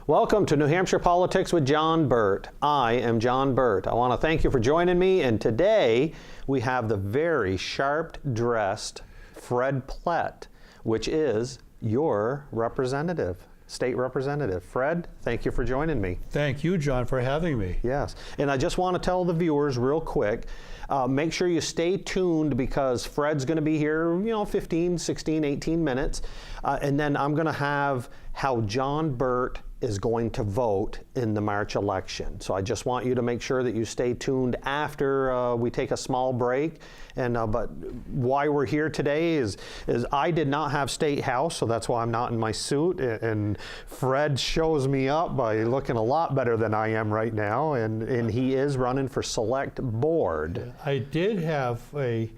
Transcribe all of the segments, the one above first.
Welcome to New Hampshire Politics with John Burt. I am John Burt. I want to thank you for joining me, and today we have the very sharp-dressed Fred Plett, which is your representative, state representative. Fred, thank you for joining me. Thank you, John, for having me. Yes, and I just want to tell the viewers real quick, make sure you stay tuned because Fred's going to be here, 15, 16, 18 minutes, and then I'm going to have how John Burt is going to vote in the March election. So I just want you to make sure that you stay tuned after we take a small break. And but why we're here today is I did not have State House, so that's why I'm not in my suit. And Fred shows me up by looking a lot better than I am right now, and he is running for Select Board. I did have a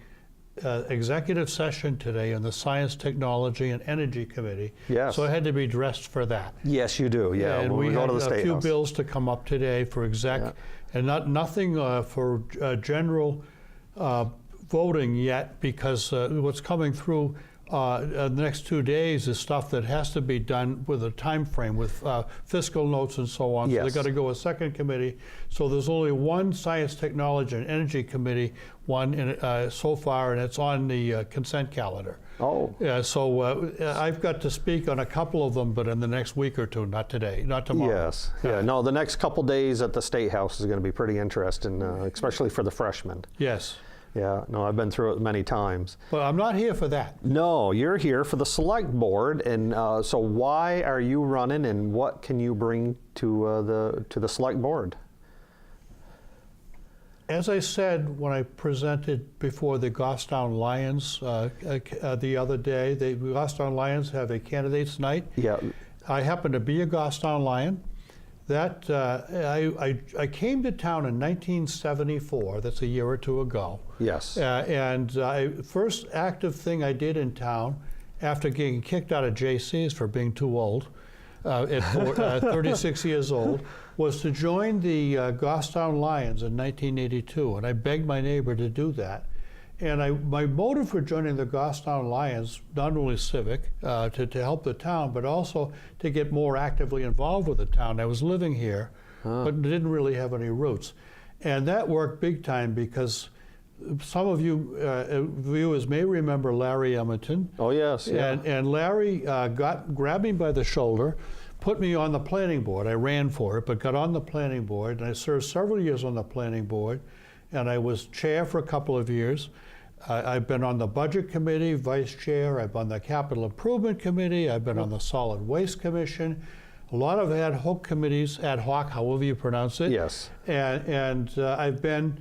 executive session today on the Science, Technology, and Energy Committee. Yes. So I had to be dressed for that. Yes, you do. Yeah. And when we go had to the a State few House. bills to come up today for exec, and nothing for general voting yet, because what's coming through the next 2 days is stuff that has to be done with a time frame, with fiscal notes and so on. Yes. So they've got to go a second committee. So there's only one Science, Technology, and Energy Committee, so far, and it's on the consent calendar. Oh. Yeah, so I've got to speak on a couple of them, but in the next week or two, not today, not tomorrow. Yes. Yeah. No, the next couple days at the State House is going to be pretty interesting, especially for the freshmen. Yes. Yeah, no, I've been through it many times. But I'm not here for that. No, you're here for the Select Board, and so why are you running, and what can you bring to the Select Board? As I said when I presented before the Goffstown Lions the other day, the Goffstown Lions have a candidates night. Yeah. I happen to be a Goffstown Lion. That I came to town in 1974. That's a year or two ago. Yes. And first active thing I did in town, after getting kicked out of JC's for being too old, at 36 years old, was to join the Goffstown Lions in 1982. And I begged my neighbor to do that. And my motive for joining the Goffstown Lions, not only civic, to help the town, but also to get more actively involved with the town. I was living here, but didn't really have any roots. And that worked big time because some of you viewers may remember Larry Edmonton. Oh, yes. Yeah. And Larry grabbed me by the shoulder, put me on the planning board. I ran for it, but got on the planning board, and I served several years on the planning board, and I was chair for a couple of years. I've been on the Budget Committee, Vice Chair. I've been on the Capital Improvement Committee. I've been on the Solid Waste Commission. A lot of ad hoc committees, ad hoc, however you pronounce it. Yes. And I've been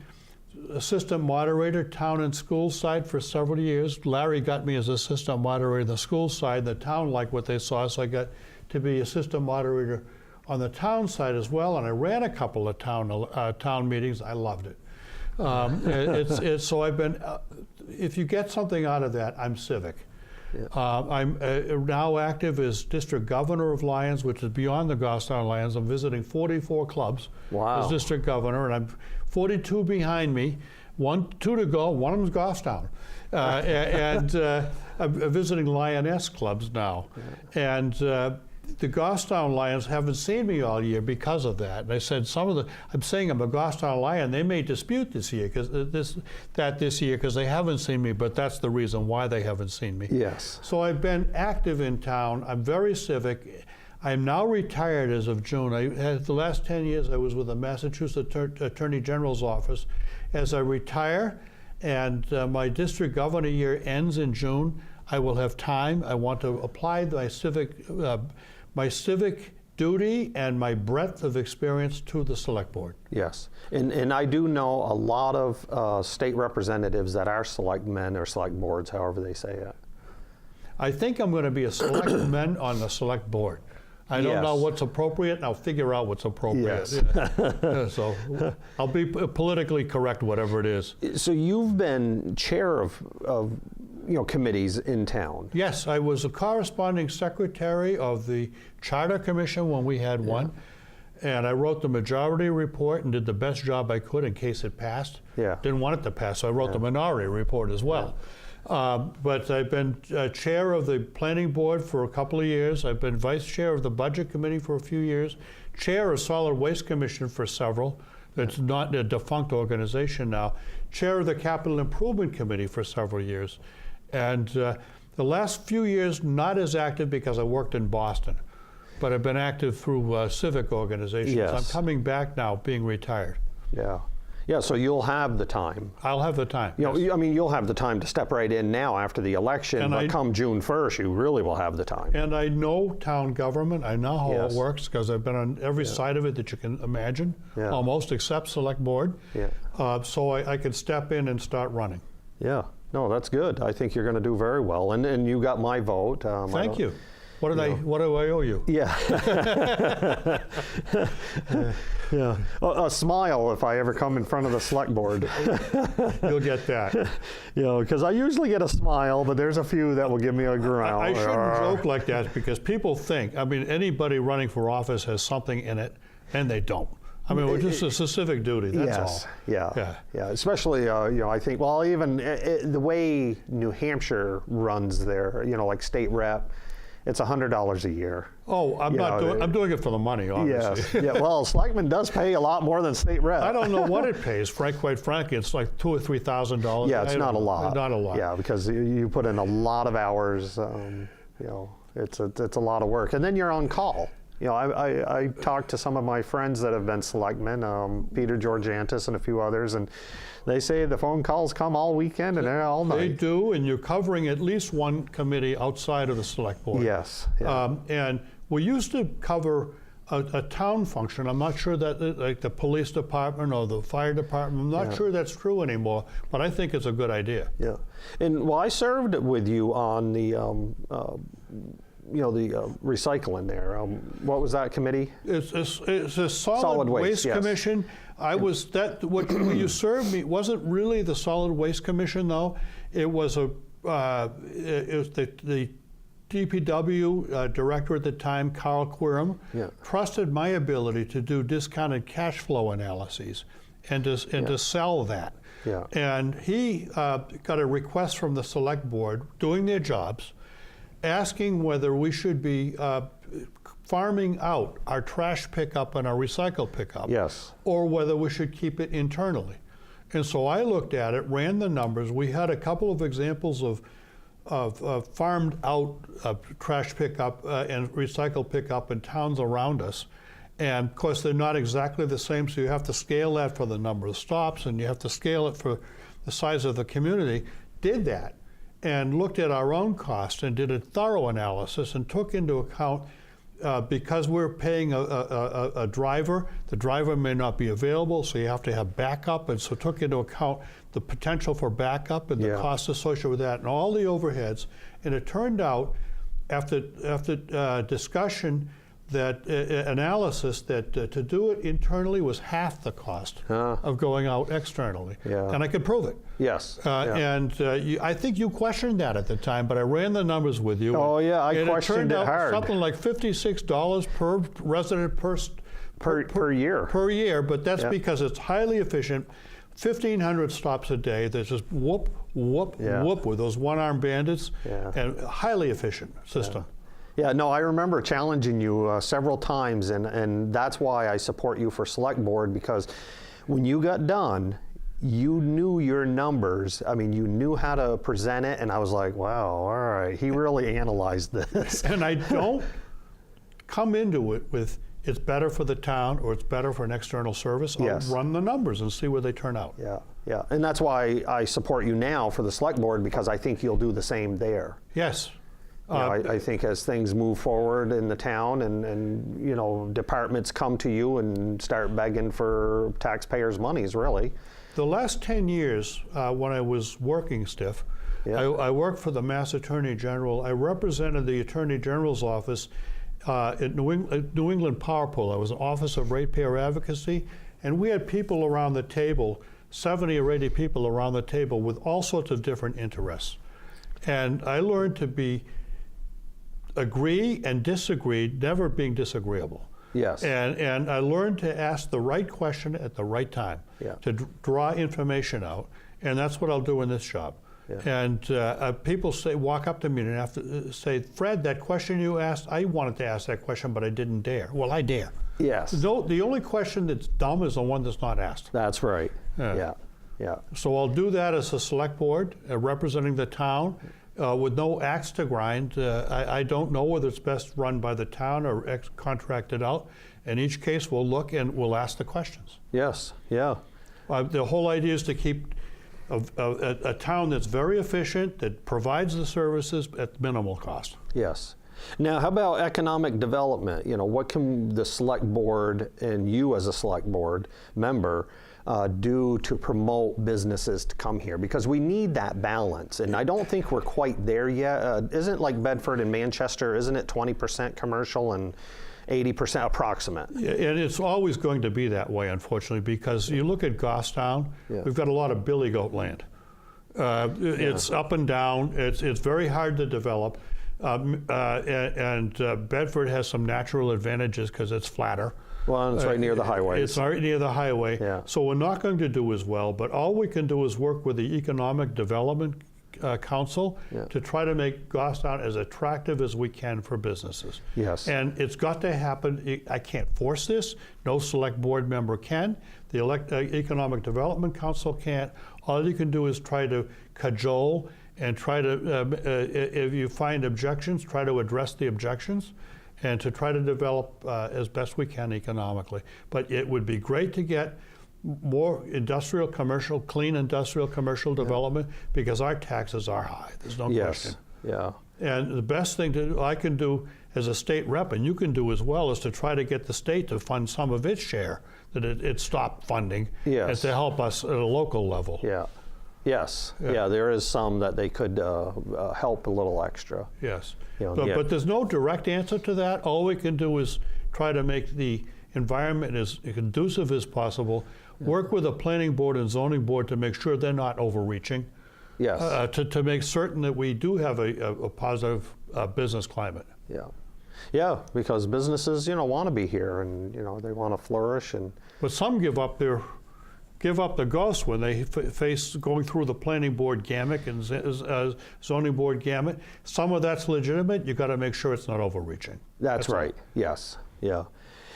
assistant moderator, town and school side for several years. Larry got me as assistant moderator on the school side. The town liked what they saw, so I got to be assistant moderator on the town side as well. And I ran a couple of town meetings. I loved it. So I've been, if you get something out of that, I'm civic. Yeah. I'm now active as district governor of Lions, which is beyond the Goffstown Lions. I'm visiting 44 clubs as district governor, and I'm 42 behind me, 2 to go, one of them's Goffstown. I'm visiting Lioness clubs now. Yeah. And the Goffstown Lions haven't seen me all year because of that. And I said I'm saying I'm a Goffstown Lion. They may dispute this year because they haven't seen me, but that's the reason why they haven't seen me. Yes. So I've been active in town. I'm very civic. I'm now retired as of June. The last 10 years I was with the Massachusetts Attorney General's office. As I retire and my district governor year ends in June, I will have time. I want to apply my civic duty and my breadth of experience to the Select Board. Yes, and I do know a lot of state representatives that are selectmen or select boards, however they say it. I think I'm going to be a selectman on the Select Board. I don't know what's appropriate, and I'll figure out what's appropriate. Yes. So I'll be politically correct, whatever it is. So you've been chair of committees in town. Yes, I was a corresponding secretary of the Charter Commission when we had one. And I wrote the majority report and did the best job I could in case it passed. Yeah. Didn't want it to pass, so I wrote the minority report as well. But I've been chair of the planning board for a couple of years. I've been vice chair of the budget committee for a few years, chair of solid waste commission for several. It's not a defunct organization now. Chair of the capital improvement committee for several years. And the last few years, not as active because I worked in Boston, but I've been active through civic organizations. Yes. I'm coming back now, being retired. Yeah. Yeah, so you'll have the time. I'll have the time. You know, yes. I mean, you'll have the time to step right in now after the election, And but come June 1st, you really will have the time. And I know town government. I know how Yes. it works because I've been on every side of it that you can imagine, Yeah. almost except select board. Yeah. So I can step in and start running. Yeah. No, that's good. I think you're going to do very well. And you got my vote. Thank you. What do I owe you? Yeah. Yeah. A smile if I ever come in front of the select board. You'll get that. You know, because I usually get a smile, but there's a few that will give me a growl. I shouldn't joke like that because people think, I mean, anybody running for office has something in it, and they don't. I mean, it's just a civic duty, that's Yes. all. Yeah. Yeah. Especially, you know, I think, well, even the way New Hampshire runs their, you know, like state rep, it's $100 a year. Oh, I'm doing it for the money, obviously. Yes. Yeah. Well, Selectman does pay a lot more than state rep. I don't know what it pays. Quite frankly, it's like $2,000 or $3,000. Yeah, it's not a lot. Not a lot. Yeah, because you put in a lot of hours. You know, it's a lot of work, and then you're on call. You know, I talked to some of my friends that have been selectmen, Peter Georgiantis and a few others, and they say the phone calls come all weekend and all night. They do, and you're covering at least one committee outside of the select board. Yes. Yeah. And we used to cover a town function. I'm not sure that, like the police department or the fire department, I'm not sure that's true anymore, but I think it's a good idea. Yeah. And well, I served with you on the you know, the recycling there. What was that committee? It's a solid waste yes. commission. I was that what you served me wasn't really the solid waste commission though. It was the DPW director at the time, Carl Quirm, trusted my ability to do discounted cash flow analyses and to sell that. Yeah. And he got a request from the select board doing their jobs, asking whether we should be farming out our trash pickup and our recycle pickup, Yes. or whether we should keep it internally. And so I looked at it, ran the numbers. We had a couple of examples of farmed out trash pickup and recycle pickup in towns around us. And of course, they're not exactly the same, so you have to scale that for the number of stops, and you have to scale it for the size of the community. Did that, and looked at our own cost and did a thorough analysis and took into account, because we're paying a driver, the driver may not be available, so you have to have backup, and so took into account the potential for backup and the costs associated with that and all the overheads. And it turned out, after discussion, that analysis that to do it internally was half the cost of going out externally. Yeah. And I could prove it. Yes. And I think you questioned that at the time, but I ran the numbers with you. Oh, yeah, I and questioned it it turned out hard. something like $56 per resident Per year. Per year, but that's because it's highly efficient. 1,500 stops a day. There's just whoop, whoop, whoop with those one-arm bandits, and a highly efficient system. Yeah, no, I remember challenging you several times, and that's why I support you for select board, because when you got done, you knew your numbers. I mean, you knew how to present it, and I was like, wow, all right, he really analyzed this. And I don't come into it with, it's better for the town or it's better for an external service. I'll run the numbers and see where they turn out. Yeah, yeah, and that's why I support you now for the select board, because I think you'll do the same there. Yes. You know, I think as things move forward in the town and you know, departments come to you and start begging for taxpayers' monies, really. The last 10 years, when I was working stiff, I worked for the Mass Attorney General. I represented the Attorney General's office at New England Power Pool. I was an Office of Ratepayer Advocacy, and we had people around the table, 70 or 80 people around the table with all sorts of different interests. And I learned to agree and disagree, never being disagreeable. Yes. And I learned to ask the right question at the right time, to draw information out, and that's what I'll do in this job. And people walk up to me and have to say, Fred, that question you asked, I wanted to ask that question, but I didn't dare. Well, I dare. Yes. The only question that's dumb is the one that's not asked. That's right. Yeah. So I'll do that as a select board representing the town with no axe to grind. I don't know whether it's best run by the town or contracted out. In each case, we'll look and we'll ask the questions. Yes. Yeah. The whole idea is to keep a town that's very efficient, that provides the services at minimal cost. Yes. Now, how about economic development? You know, what can the select board and you as a select board member do to promote businesses to come here? Because we need that balance, and I don't think we're quite there yet. Isn't like Bedford and Manchester, isn't it 20% commercial and 80% approximate? Yeah, and it's always going to be that way, unfortunately, because you look at Goffstown, we've got a lot of billy goat land. It's up and down. It's very hard to develop. Bedford has some natural advantages because it's flatter. Well, it's right near the highway. It's right near the highway. Yeah. So we're not going to do as well, but all we can do is work with the Economic Development Council to try to make Goffstown as attractive as we can for businesses. Yes. And it's got to happen. I can't force this. No select board member can. The Economic Development Council can't. All you can do is try to cajole and try to, if you find objections, try to address the objections and to try to develop as best we can economically. But it would be great to get more industrial, commercial, clean industrial, commercial development because our taxes are high. There's no question. Yeah. And the best thing I can do as a state rep, and you can do as well, is to try to get the state to fund some of its share that it stopped funding and to help us at a local level. Yeah. Yes. Yeah, there is some that they could help a little extra. Yes. You know, but there's no direct answer to that. All we can do is try to make the environment as conducive as possible, work with the planning board and zoning board to make sure they're not overreaching. Yes. To make certain that we do have a positive business climate. Yeah. Yeah, because businesses, want to be here and, they want to flourish. But some give up the ghost when they face going through the planning board gamut and zoning board gamut. Some of that's legitimate. You got to make sure it's not overreaching. That's right. All. Yes. Yeah.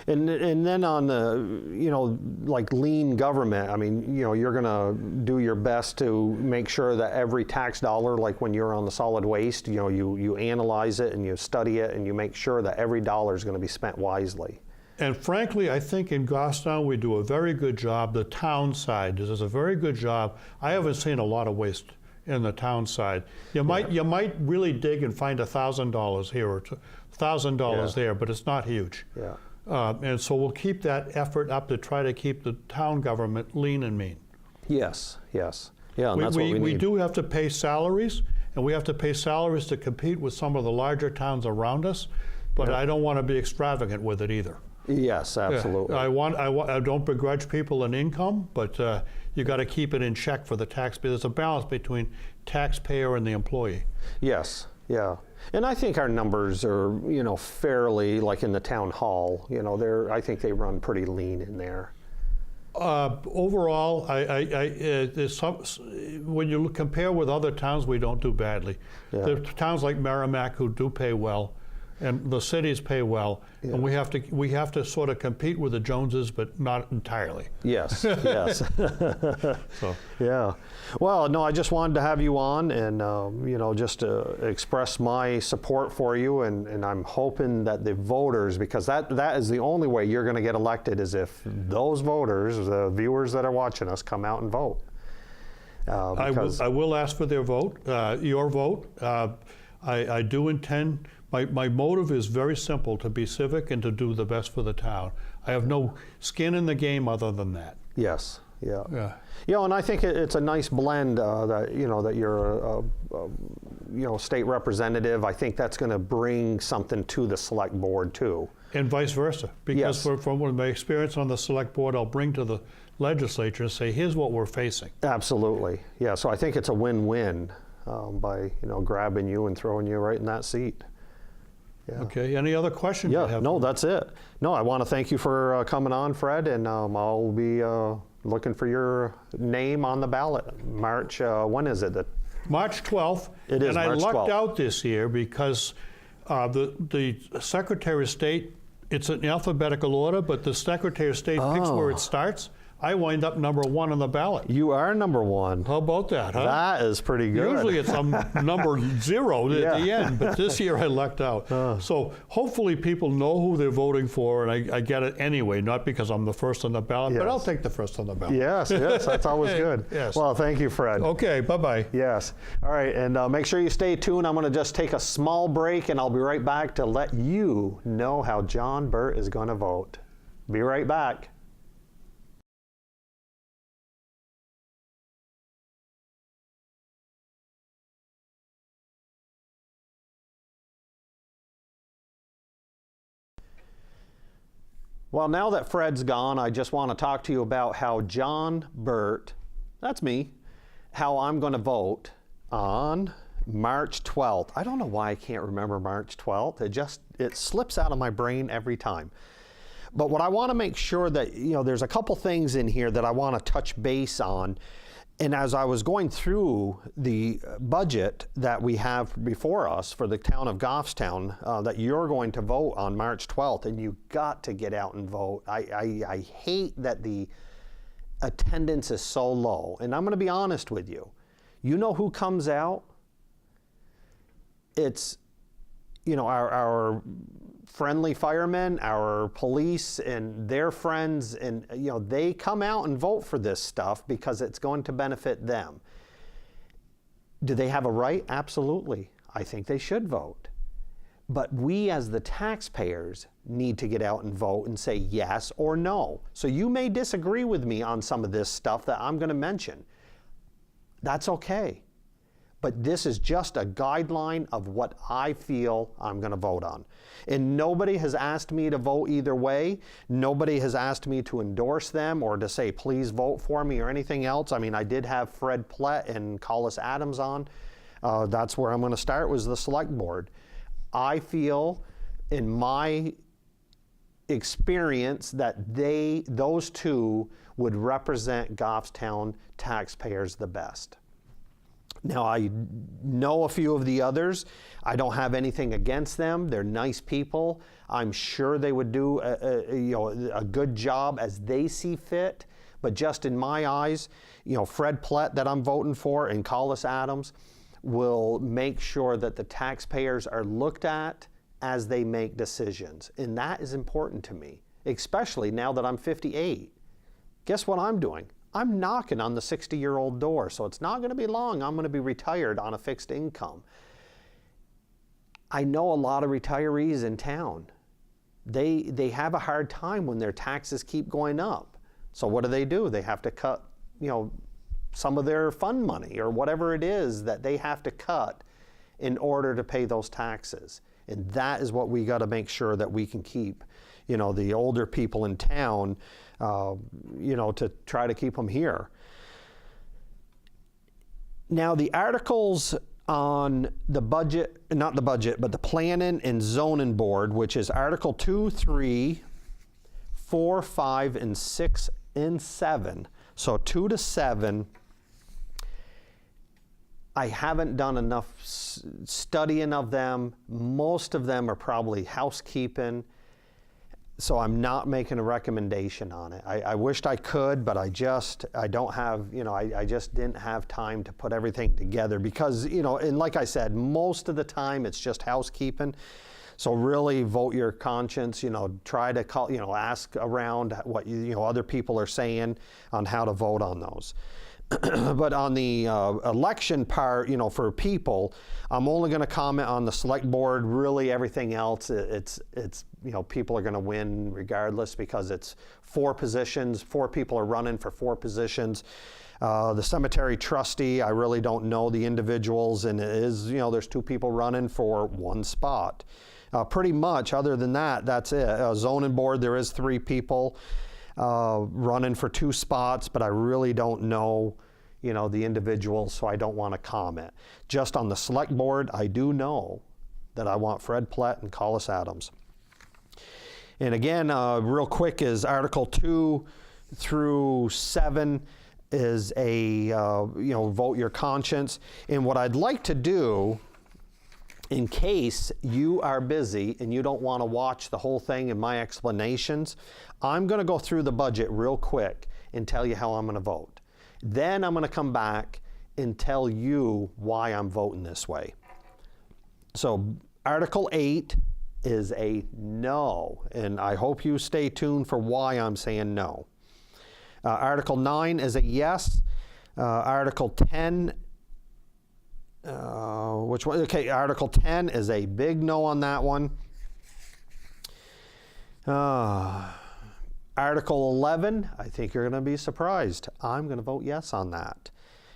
And then on the, like lean government, I mean, you're going to do your best to make sure that every tax dollar, like when you're on the solid waste, you analyze it and you study it and you make sure that every dollar is going to be spent wisely. And frankly, I think in Goffstown we do a very good job. The town side does a very good job. I haven't seen a lot of waste in the town side. You might really dig and find $1,000 here or $1,000 there, but it's not huge. Yeah. And so we'll keep that effort up to try to keep the town government lean and mean. Yes. Yes. Yeah. And that's what we need. We do have to pay salaries, and we have to pay salaries to compete with some of the larger towns around us. But I don't want to be extravagant with it either. Yes, absolutely. I don't begrudge people an income, but you got to keep it in check for the taxpayer. There's a balance between taxpayer and the employee. Yes, yeah. And I think our numbers are, fairly, like in the town hall, I think they run pretty lean in there. Overall, there's when you compare with other towns, we don't do badly. There are towns like Merrimack who do pay well, and the cities pay well, and we have to sort of compete with the Joneses, but not entirely. Yes, yes. So. Yeah. Well, no, I just wanted to have you on and, just to express my support for you, and I'm hoping that the voters, because that is the only way you're going to get elected, is if those voters, the viewers that are watching us, come out and vote. I will ask for their vote, your vote. I do intend. My motive is very simple, to be civic and to do the best for the town. I have no skin in the game other than that. Yes, yeah. And I think it's a nice blend that you're a state representative. I think that's going to bring something to the select board too. And vice versa, because from my experience on the select board, I'll bring to the legislature and say, here's what we're facing. Absolutely, yeah. So I think it's a win-win by grabbing you and throwing you right in that seat. Yeah. Okay, any other questions you have? No, that's it. No, I want to thank you for coming on, Fred, and I'll be looking for your name on the ballot. March, when is it? March 12th. It is and I March lucked 12th. out this year because the Secretary of State, it's in alphabetical order, but the Secretary of State picks where it starts. I wind up number 1 on the ballot. You are number 1. How about that, huh? That is pretty good. Usually it's number 0 at the end, but this year I lucked out. So hopefully people know who they're voting for, and I get it anyway, not because I'm the first on the ballot, but I'll take the first on the ballot. Yes, that's always good. Yes. Well, thank you, Fred. Okay, bye-bye. Yes. All right, and make sure you stay tuned. I'm going to just take a small break, and I'll be right back to let you know how John Burt is going to vote. Be right back. Well, now that Fred's gone, I just want to talk to you about how John Burt, that's me, how I'm going to vote on March 12th. I don't know why I can't remember March 12th. It slips out of my brain every time. But what I want to make sure that, there's a couple things in here that I want to touch base on. And as I was going through the budget that we have before us for the town of Goffstown, that you're going to vote on March 12th, and you got to get out and vote. I hate that the attendance is so low. And I'm going to be honest with you. You know who comes out? It's, our friendly firemen, our police, and their friends, and they come out and vote for this stuff because it's going to benefit them. Do they have a right? Absolutely. I think they should vote. But we as the taxpayers need to get out and vote and say yes or no. So you may disagree with me on some of this stuff that I'm going to mention. That's okay. But this is just a guideline of what I feel I'm going to vote on. And nobody has asked me to vote either way. Nobody has asked me to endorse them or to say, please vote for me or anything else. I mean, I did have Fred Plett and Collis Adams on. That's where I'm going to start, was the select board. I feel, in my experience, that those two would represent Goffstown taxpayers the best. Now, I know a few of the others. I don't have anything against them. They're nice people. I'm sure they would do a good job as they see fit. But just in my eyes, Fred Plett that I'm voting for and Collis Adams will make sure that the taxpayers are looked at as they make decisions. And that is important to me, especially now that I'm 58. Guess what I'm doing? I'm knocking on the 60-year-old door, so it's not going to be long. I'm going to be retired on a fixed income. I know a lot of retirees in town. They have a hard time when their taxes keep going up. So what do? They have to cut, some of their fund money or whatever it is that they have to cut in order to pay those taxes. And that is what we got to make sure that we can keep, the older people in town, to try to keep them here. Now, the articles on the budget, not the budget, but the Planning and Zoning Board, which is Article 2, 3, 4, 5, and 6, and 7. So 2 to 7, I haven't done enough studying of them. Most of them are probably housekeeping. So I'm not making a recommendation on it. I wished I could, but I don't have, I just didn't have time to put everything together because, and like I said, most of the time it's just housekeeping. So really vote your conscience, try to call, ask around what, other people are saying on how to vote on those. But on the election part, for people, I'm only going to comment on the select board. Really, everything else, it's people are going to win regardless because it's 4 positions. 4 people are running for 4 positions. The cemetery trustee, I really don't know the individuals, and it is, there's 2 people running for 1 spot. Pretty much, other than that, that's it. Zoning board, there is 3 people running for 2 spots, but I really don't know, the individuals, so I don't want to comment. Just on the select board, I do know that I want Fred Plett and Collis Adams. And again, real quick is Article 2 through 7 is a, vote your conscience. And what I'd like to do, in case you are busy and you don't want to watch the whole thing and my explanations, I'm going to go through the budget real quick and tell you how I'm going to vote. Then I'm going to come back and tell you why I'm voting this way. So Article 8 is a no, and I hope you stay tuned for why I'm saying no. Article 9 is a yes. Article 10, which one? Okay, Article 10 is a big no on that one. Article 11, I think you're going to be surprised. I'm going to vote yes on that.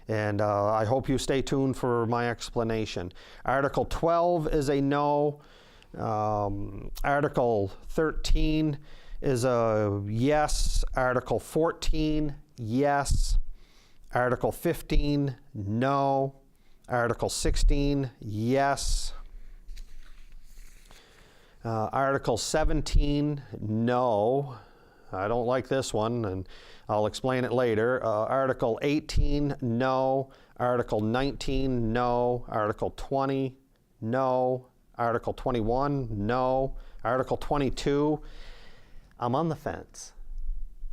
And I hope you stay tuned for my explanation. Article 12 is a no. Article 13 is a yes. Article 14, yes. Article 15, no. Article 16, yes. Article 17, no. I don't like this one, and I'll explain it later. Article 18, no. Article 19, no. Article 20, no. Article 21, no. Article 22, I'm on the fence.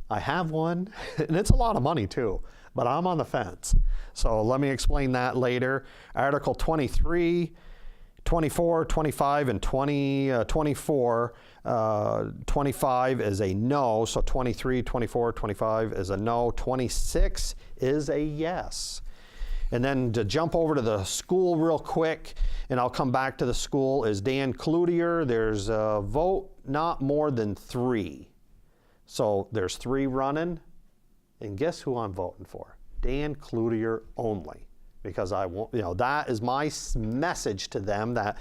I have one, and it's a lot of money too, but I'm on the fence. So let me explain that later. Article 23, 24, 25, and 24. 25 is a no, so 23, 24, 25 is a no. 26 is a yes. And then to jump over to the school real quick, and I'll come back to the school, is Dan Cluotier. There's a vote not more than 3. So there's 3 running, and guess who I'm voting for? Dan Cloutier only. Because I want, that is my message to them that,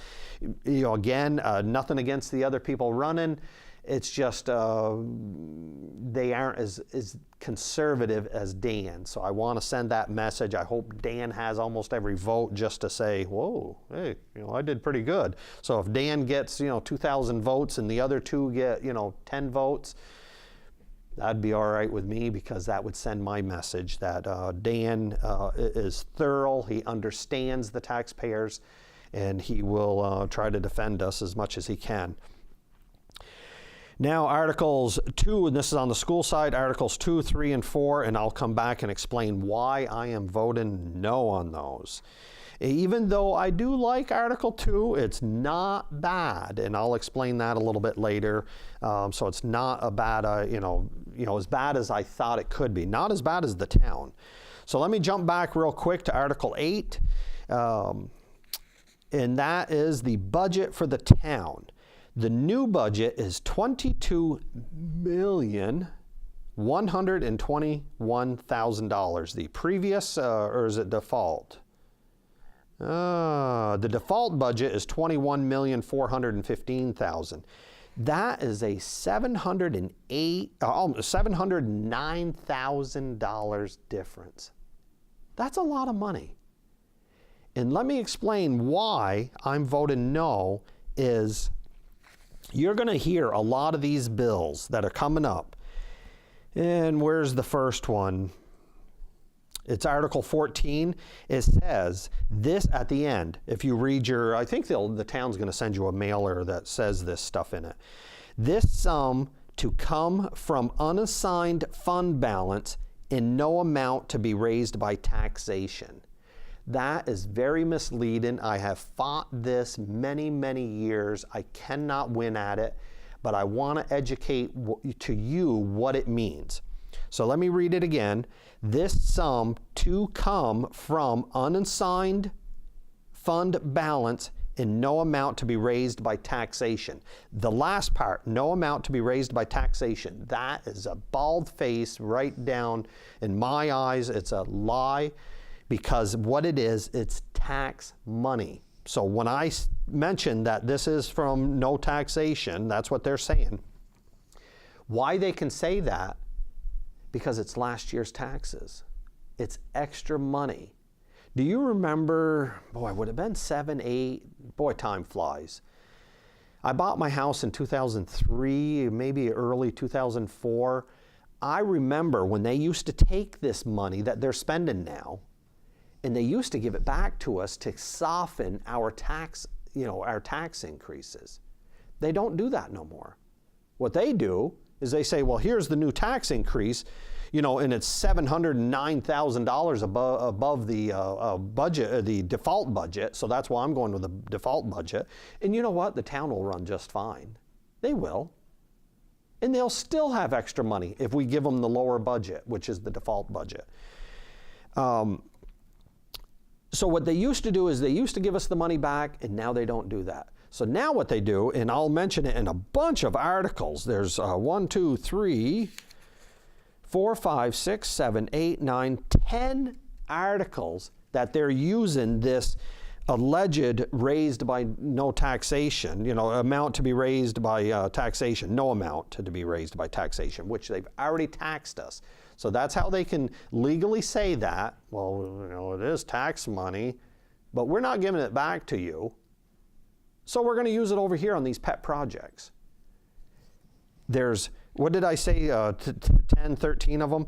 again, nothing against the other people running. It's just they aren't as conservative as Dan. So I want to send that message. I hope Dan has almost every vote just to say, whoa, hey, I did pretty good. So if Dan gets, 2,000 votes and the other 2 get, 10 votes, that'd be all right with me, because that would send my message that Dan is thorough, he understands the taxpayers, and he will try to defend us as much as he can. Now, Articles 2, and this is on the school side, Articles 2, 3, and 4, and I'll come back and explain why I am voting no on those. Even though I do like Article 2, it's not bad, and I'll explain that a little bit later. So it's not a bad, as bad as I thought it could be. Not as bad as the town. So let me jump back real quick to Article 8, and that is the budget for the town. The new budget is $22,121,000. The previous, or is it default? The default budget is $21,415,000. That is a $709,000 difference. That's a lot of money. And let me explain why I'm voting no. Is you're going to hear a lot of these bills that are coming up. And where's the first one? It's Article 14. It says this at the end. If you read I think the town's going to send you a mailer that says this stuff in it. This sum to come from unassigned fund balance in no amount to be raised by taxation. That is very misleading. I have fought this many, many years. I cannot win at it, but I want to educate to you what it means. So let me read it again. This sum to come from unassigned fund balance in no amount to be raised by taxation. The last part, no amount to be raised by taxation, that is a bald face right down in my eyes. It's a lie, because what it is, it's tax money. So when I mention that this is from no taxation, that's what they're saying. Why they can say that? Because it's last year's taxes. It's extra money. Do you remember, boy, would it have been 7, 8, boy, time flies. I bought my house in 2003, maybe early 2004. I remember when they used to take this money that they're spending now, and they used to give it back to us to soften our tax, our tax increases. They don't do that no more. What they do is they say, well, here's the new tax increase, and it's $709,000 above the budget, the default budget. So that's why I'm going with the default budget. And you know what? The town will run just fine. They will. And they'll still have extra money if we give them the lower budget, which is the default budget. So what they used to do is they used to give us the money back, and now they don't do that. So now what they do, and I'll mention it in a bunch of articles. There's 1, 2, 3, 4, 5, 6, 7, 8, 9, 10 articles that they're using this alleged raised by no taxation, amount to be raised by taxation, no amount to be raised by taxation, which they've already taxed us. So that's how they can legally say that. Well, it is tax money, but we're not giving it back to you. So we're going to use it over here on these pet projects. There's, what did I say, 10, 13 of them?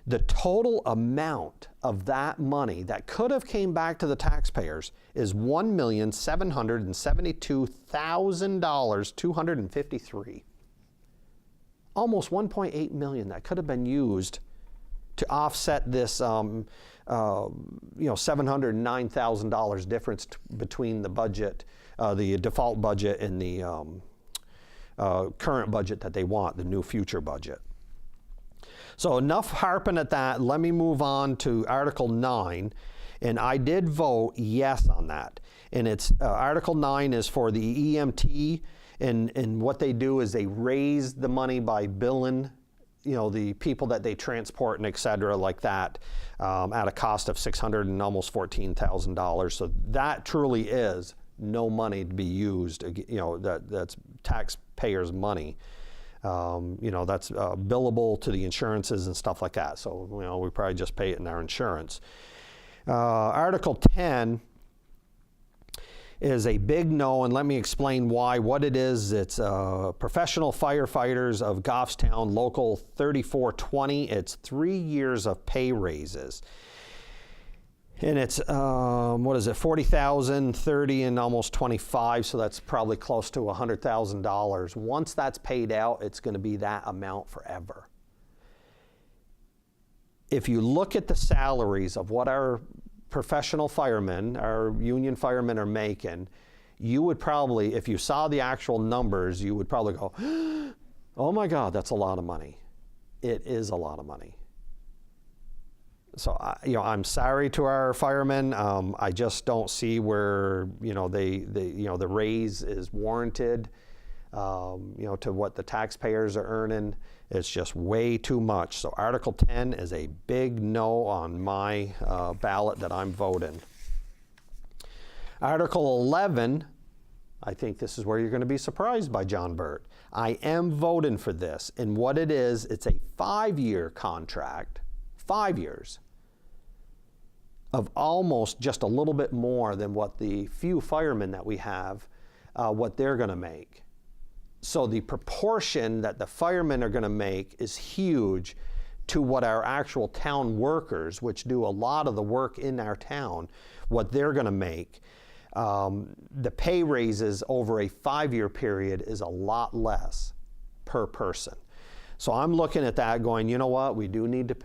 The total amount of that money that could have came back to the taxpayers is $1,772,253. Almost $1.8 million that could have been used to offset this $709,000 difference between the budget, the default budget, and the current budget that they want, the new future budget. So enough harping at that. Let me move on to Article 9. And I did vote yes on that. And it's Article 9 is for the EMT. And what they do is they raise the money by billing, the people that they transport and et cetera like that at a cost of $600 and almost $14,000. So that truly is no money to be used. That's taxpayers' money. That's billable to the insurances and stuff like that. So, we probably just pay it in our insurance. Article 10 is a big no, and let me explain why. What it is, it's professional firefighters of Goffstown, Local 3420. It's 3 years of pay raises. And it's, what is it, 40,000, 30, and almost 25, so that's probably close to $100,000. Once that's paid out, it's going to be that amount forever. If you look at the salaries of what our professional firemen, our union firemen are making, you would probably, if you saw the actual numbers, you would probably go, oh my God, that's a lot of money. It is a lot of money. So, I'm sorry to our firemen. I just don't see where, the raise is warranted, to what the taxpayers are earning. It's just way too much. So Article 10 is a big no on my ballot that I'm voting. Article 11, I think this is where you're going to be surprised by John Burt. I am voting for this. And what it is, it's a 5-year contract, 5 years, of almost just a little bit more than what the few firemen that we have, what they're going to make. So the proportion that the firemen are going to make is huge to what our actual town workers, which do a lot of the work in our town, what they're going to make. The pay raises over a 5-year period is a lot less per person. So I'm looking at that going, you know what, we do need to,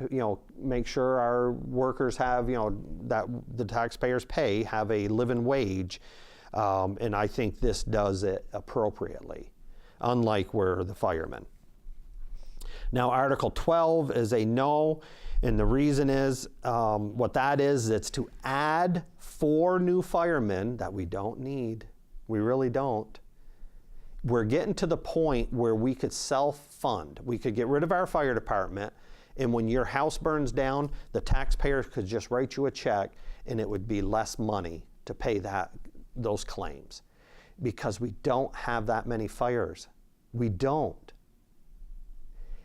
make sure our workers have, that the taxpayers pay, have a living wage. And I think this does it appropriately, unlike where the firemen. Now, Article 12 is a no, and the reason is, what that is, it's to add 4 new firemen that we don't need. We really don't. We're getting to the point where we could self-fund. We could get rid of our fire department, and when your house burns down, the taxpayers could just write you a check, and it would be less money to pay those claims, because we don't have that many fires. We don't.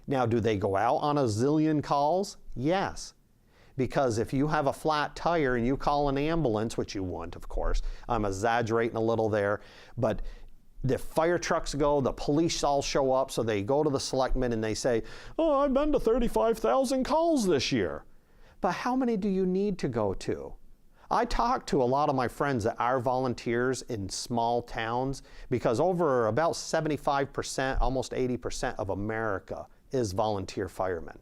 Now, do they go out on a zillion calls? Yes. Because if you have a flat tire and you call an ambulance, which you wouldn't, of course, I'm exaggerating a little there, but The fire trucks go, the police all show up, so they go to the selectmen and they say, oh, I've been to 35,000 calls this year. But how many do you need to go to? I talk to a lot of my friends that are volunteers in small towns because over about 75%, almost 80% of America is volunteer firemen.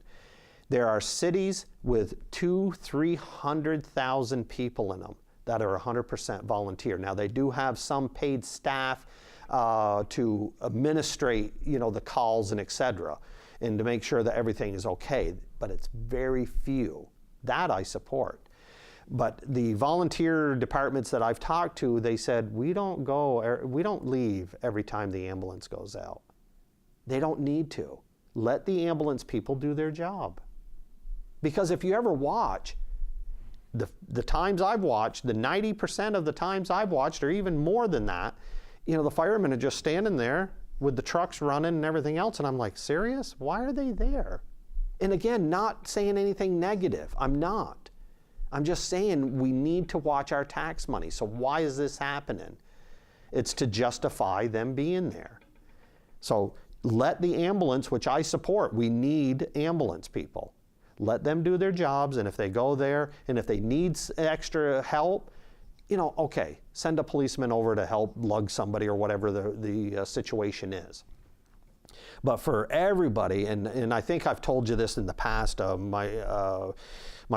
There are cities with 200,000-300,000 people in them that are 100% volunteer. Now they do have some paid staff to administrate, the calls and et cetera, and to make sure that everything is okay, but it's very few. That I support. But the volunteer departments that I've talked to, they said, we don't leave every time the ambulance goes out. They don't need to. Let the ambulance people do their job. Because if you ever watch, the times I've watched, the 90% of the times I've watched, or even more than that, the firemen are just standing there with the trucks running and everything else, and I'm like, serious? Why are they there? And again, not saying anything negative. I'm not. I'm just saying we need to watch our tax money. So why is this happening? It's to justify them being there. So let the ambulance, which I support, we need ambulance people. Let them do their jobs, and if they go there, and if they need extra help, okay, send a policeman over to help lug somebody or whatever the situation is. But for everybody, and I think I've told you this in the past, my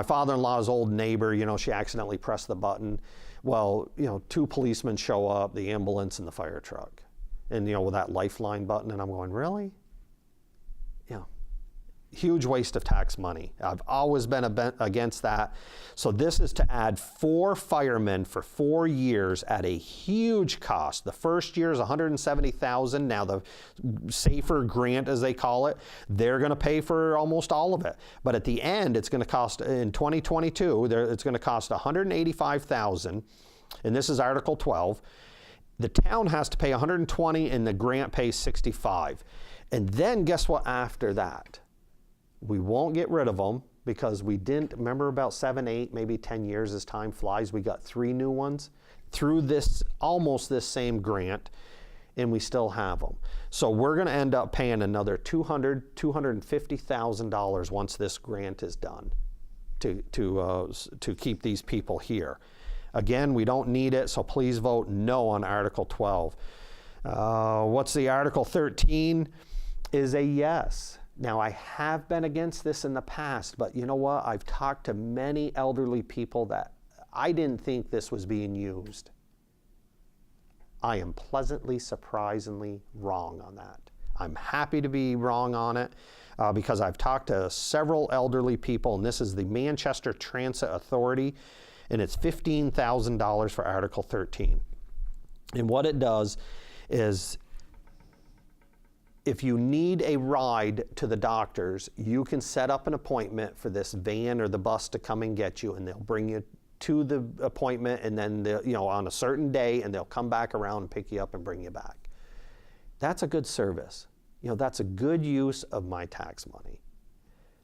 father-in-law's old neighbor, she accidentally pressed the button. Well, 2 policemen show up, the ambulance and the fire truck. And, with that lifeline button, and I'm going, really? Huge waste of tax money. I've always been against that. So this is to add 4 firemen for 4 years at a huge cost. The first year is $170,000. Now the safer grant, as they call it, they're going to pay for almost all of it. But at the end, it's going to cost, in 2022, it's going to cost $185,000. And this is Article 12. The town has to pay $120,000 and the grant pays $65,000. And then guess what after that? We won't get rid of them because we didn't, remember about 7, 8, maybe 10 years as time flies, we got 3 new ones through almost this same grant, and we still have them. So we're going to end up paying another $250,000 once this grant is done to keep these people here. Again, we don't need it, so please vote no on Article 12. What's the Article 13 is a yes. Now, I have been against this in the past, but you know what? I've talked to many elderly people that I didn't think this was being used. I am pleasantly, surprisingly wrong on that. I'm happy to be wrong on it because I've talked to several elderly people, and this is the Manchester Transit Authority, and it's $15,000 for Article 13. And what it does is, if you need a ride to the doctors, you can set up an appointment for this van or the bus to come and get you, and they'll bring you to the appointment, and then on a certain day, and they'll come back around and pick you up and bring you back. That's a good service. That's a good use of my tax money.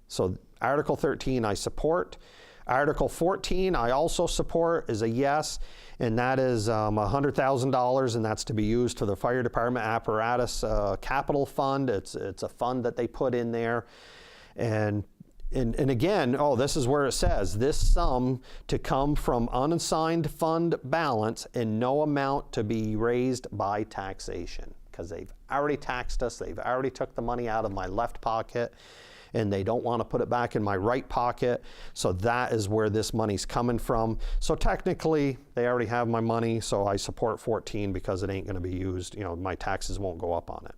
So Article 13 I support. Article 14 I also support is a yes, and that is $100,000, and that's to be used for the fire department apparatus capital fund. It's a fund that they put in there, and again, this is where it says this sum to come from unassigned fund balance and no amount to be raised by taxation, because they've already taxed us. They've already took the money out of my left pocket, and they don't want to put it back in my right pocket. So that is where this money's coming from. So technically, they already have my money, so I support 14 because it ain't going to be used. My taxes won't go up on it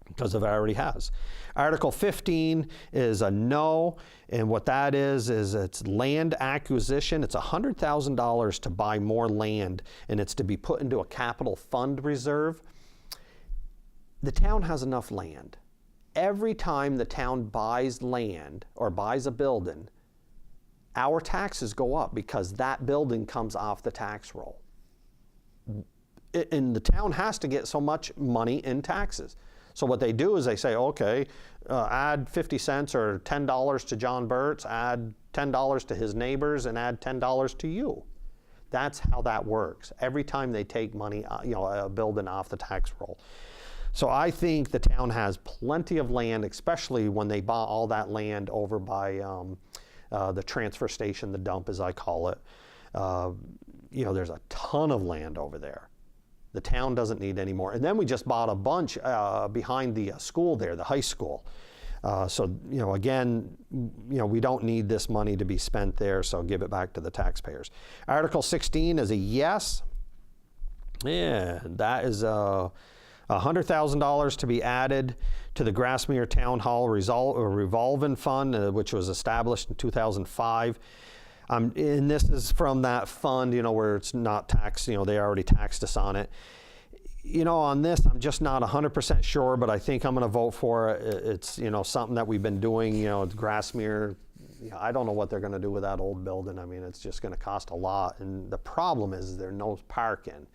because it already has. Article 15 is a no, and what that is it's land acquisition. It's $100,000 to buy more land, and it's to be put into a capital fund reserve. The town has enough land. Every time the town buys land or buys a building, our taxes go up because that building comes off the tax roll. And the town has to get so much money in taxes. So what they do is they say, okay, add 50 cents or $10 to John Burt's, add $10 to his neighbors, and add $10 to you. That's how that works. Every time they take money, a building off the tax roll. So I think the town has plenty of land, especially when they bought all that land over by the transfer station, the dump as I call it. There's a ton of land over there. The town doesn't need any more. And then we just bought a bunch behind the school there, the high school. Again, we don't need this money to be spent there, so give it back to the taxpayers. Article 16 is a yes. Yeah, that is $100,000 to be added to the Grassmere Town Hall revolving fund, which was established in 2005. And this is from that fund, where it's not taxed, they already taxed us on it. On this, I'm just not 100% sure, but I think I'm going to vote for it. It's, something that we've been doing, it's Grassmere. I don't know what they're going to do with that old building. I mean, it's just going to cost a lot. And the problem is there's no parking.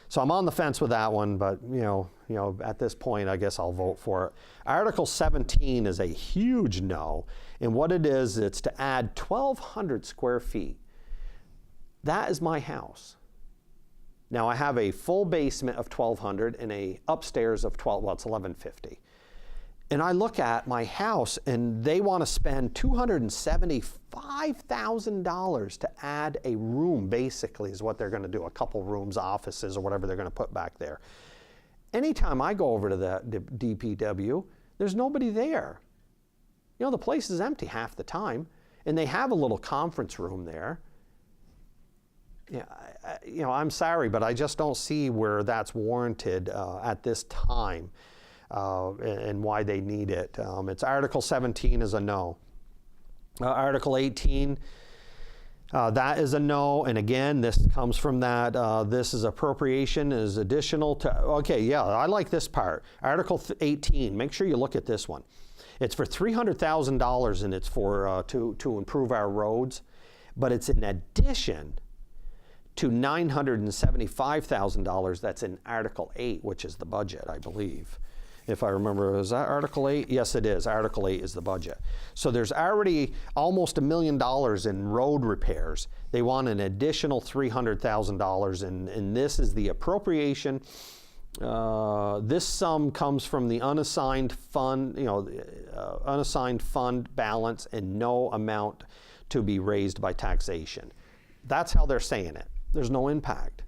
So I'm on the fence with that one, but, at this point, I guess I'll vote for it. Article 17 is a huge no. And what it is, it's to add 1,200 square feet. That is my house. Now I have a full basement of 1,200 and a upstairs of it's 1,150. And I look at my house and they want to spend $275,000 to add a room, basically is what they're going to do, a couple rooms, offices, or whatever they're going to put back there. Anytime I go over to the DPW, there's nobody there. The place is empty half the time, and they have a little conference room there. I'm sorry, but I just don't see where that's warranted at this time and why they need it. It's Article 17 is a no. Article 18, that is a no. And again, this comes from that. This is appropriation is additional to. Okay, yeah, I like this part. Article 18. Make sure you look at this one. It's for $300,000, and it's for to improve our roads, but it's in addition to $975,000 that's in Article 8, which is the budget, I believe. If I remember, is that Article 8? Yes, it is. Article 8 is the budget. So there's already almost $1 million in road repairs. They want an additional $300,000, and this is the appropriation. This sum comes from the unassigned fund, unassigned fund balance, and no amount to be raised by taxation. That's how they're saying it. There's no impact.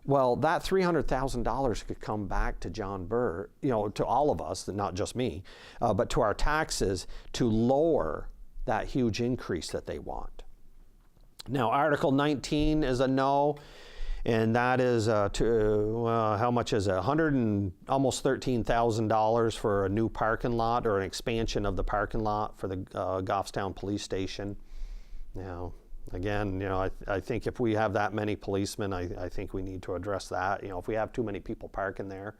Well, that $300,000 could come back to John Burt, to all of us, not just me, but to our taxes to lower that huge increase that they want. Now, Article 19 is a no, and that is how much is it? Almost $13,000 for a new parking lot or an expansion of the parking lot for the Goffstown Police Station. Now, again, I think if we have that many policemen, I think we need to address that. If we have too many people parking there,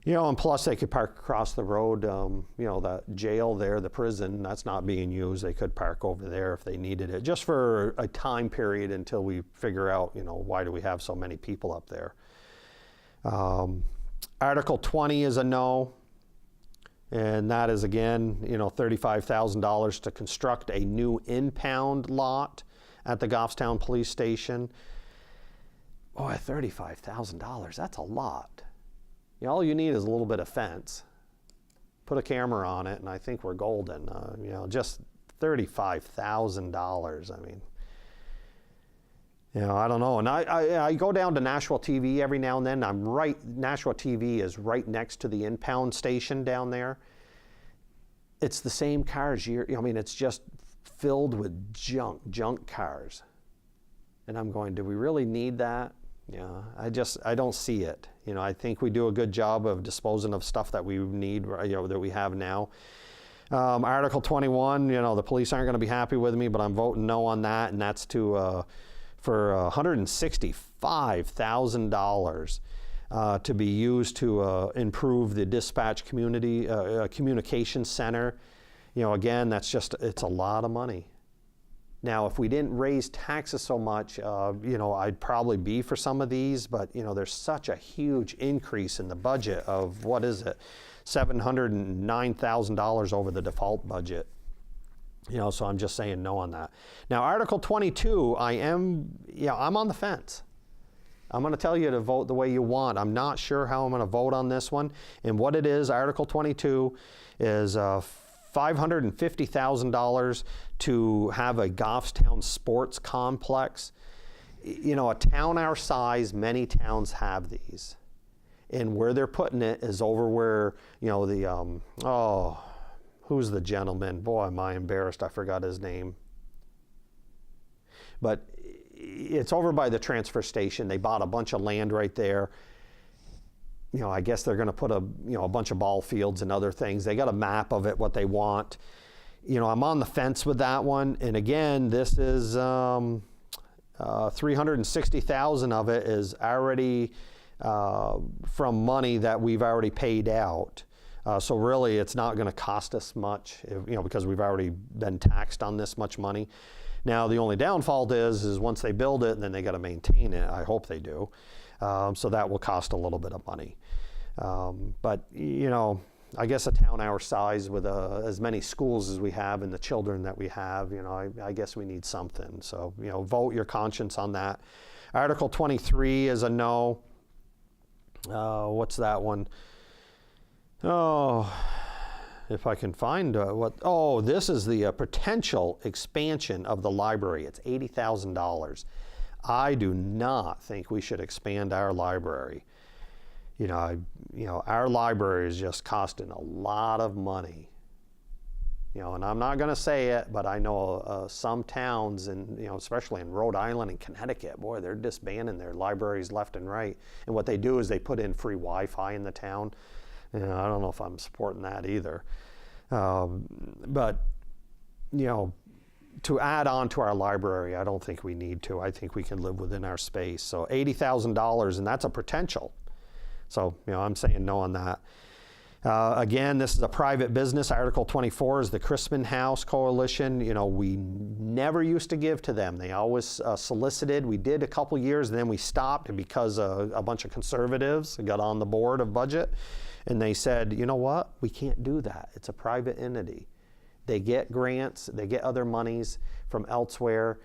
and plus they could park across the road, the jail there, the prison, that's not being used. They could park over there if they needed it, just for a time period until we figure out, why do we have so many people up there. Article 20 is a no. And that is, again, $35,000 to construct a new impound lot at the Goffstown Police Station. Boy, $35,000, that's a lot. All you need is a little bit of fence. Put a camera on it, and I think we're golden. Just $35,000. I mean, I don't know. And I go down to Nashville TV every now and then. Nashville TV is right next to the impound station down there. It's the same cars. It's just filled with junk cars. And I'm going, do we really need that? I don't see it. I think we do a good job of disposing of stuff that we need, that we have now. Article 21, the police aren't going to be happy with me, but I'm voting no on that, and that's for $165,000 to be used to improve the dispatch communication center. Again, it's a lot of money. Now, if we didn't raise taxes so much, I'd probably be for some of these, but there's such a huge increase in the budget of, what is it, $709,000 over the default budget. So I'm just saying no on that. Now, Article 22, I'm on the fence. I'm going to tell you to vote the way you want. I'm not sure how I'm going to vote on this one. And what it is, Article 22 is $550,000 to have a Goffstown sports complex. A town our size, many towns have these. And where they're putting it is over where, who's the gentleman? Boy, am I embarrassed. I forgot his name. But it's over by the transfer station. They bought a bunch of land right there. I guess they're going to put a bunch of ball fields and other things. They got a map of it, what they want. I'm on the fence with that one. And again, this is $360,000 of it is already from money that we've already paid out. So really, it's not going to cost us much, because we've already been taxed on this much money. Now, the only downfall is once they build it, then they got to maintain it. I hope they do. So that will cost a little bit of money. But I guess a town our size with as many schools as we have and the children that we have, I guess we need something. So vote your conscience on that. Article 23 is a no. What's that one? Oh, if I can find this is the potential expansion of the library. It's $80,000. I do not think we should expand our library. Our library is just costing a lot of money. And I'm not going to say it, but I know some towns, and especially in Rhode Island and Connecticut, boy, they're disbanding their libraries left and right. And what they do is they put in free Wi-Fi in the town. I don't know if I'm supporting that either. But to add on to our library, I don't think we need to. I think we can live within our space. So $80,000, and that's a potential. So, I'm saying no on that. Again, this is a private business. Article 24 is the Crispin House Coalition. We never used to give to them. They always solicited. We did a couple years, and then we stopped because a bunch of conservatives got on the board of budget. And they said, you know what? We can't do that. It's a private entity. They get grants. They get other monies from elsewhere.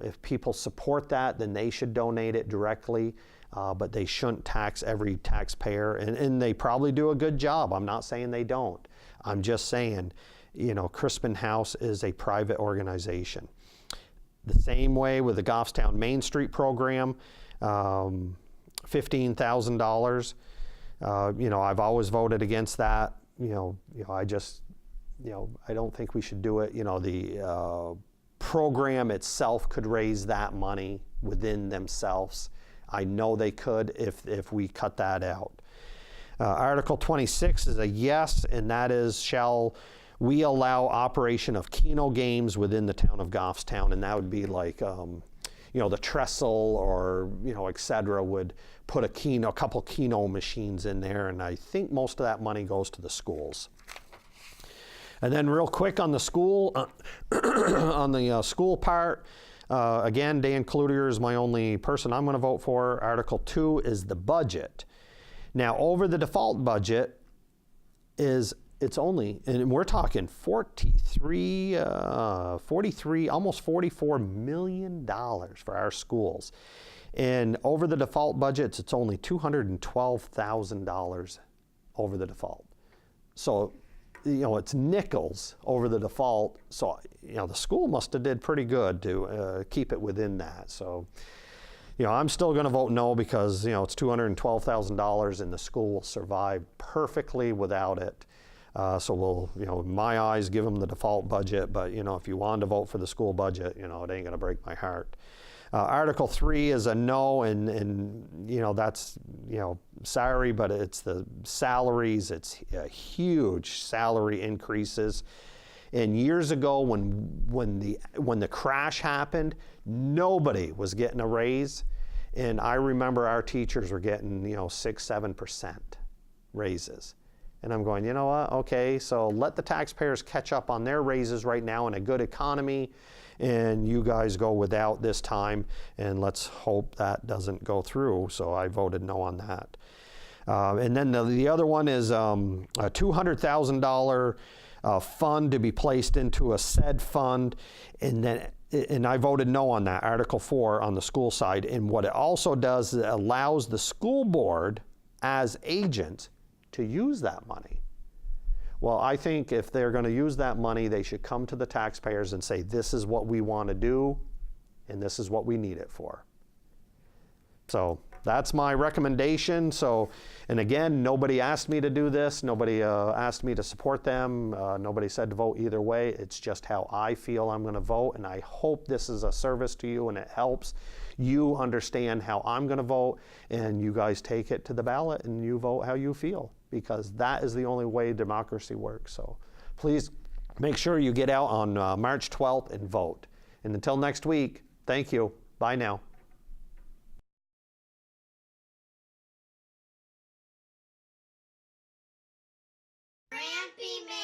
If people support that, then they should donate it directly. But they shouldn't tax every taxpayer. And they probably do a good job. I'm not saying they don't. I'm just saying, Crispin House is a private organization. The same way with the Goffstown Main Street program, $15,000. I've always voted against that. I don't think we should do it. The program itself could raise that money within themselves. I know they could if we cut that out. Article 26 is a yes, and that is, shall we allow operation of Keno games within the town of Goffstown? And that would be like, the Trestle or, et cetera, would put a couple Keno machines in there, and I think most of that money goes to the schools. And then real quick on the school, on the school part, again, Dan Cloutier is my only person I'm going to vote for. Article 2 is the budget. Now, over the default budget it's only, and we're talking 43, almost $44 million for our schools. And over the default budgets, it's only $212,000 over the default. So, it's nickels over the default. So, the school must have did pretty good to keep it within that. So, I'm still going to vote no because, it's $212,000 and the school will survive perfectly without it. So we'll, in my eyes, give them the default budget. But, if you wanted to vote for the school budget, it ain't going to break my heart. Article 3 is a no, and that's, sorry, but it's the salaries. It's huge salary increases. And years ago, when the crash happened, nobody was getting a raise. And I remember our teachers were getting, 6-7% raises. And I'm going, you know what? Okay, so let the taxpayers catch up on their raises right now in a good economy, and you guys go without this time, and let's hope that doesn't go through. So I voted no on that. And then the other one is a $200,000 fund to be placed into a said fund, and I voted no on that, Article 4 on the school side. And what it also does is it allows the school board as agent to use that money. Well, I think if they're going to use that money, they should come to the taxpayers and say, this is what we want to do, and this is what we need it for. So that's my recommendation. So, and again, nobody asked me to do this. Nobody asked me to support them. Nobody said to vote either way. It's just how I feel I'm going to vote, and I hope this is a service to you and it helps you understand how I'm going to vote, and you guys take it to the ballot and you vote how you feel, because that is the only way democracy works. So please make sure you get out on March 12th and vote. And until next week, thank you. Bye now. Grampy Man.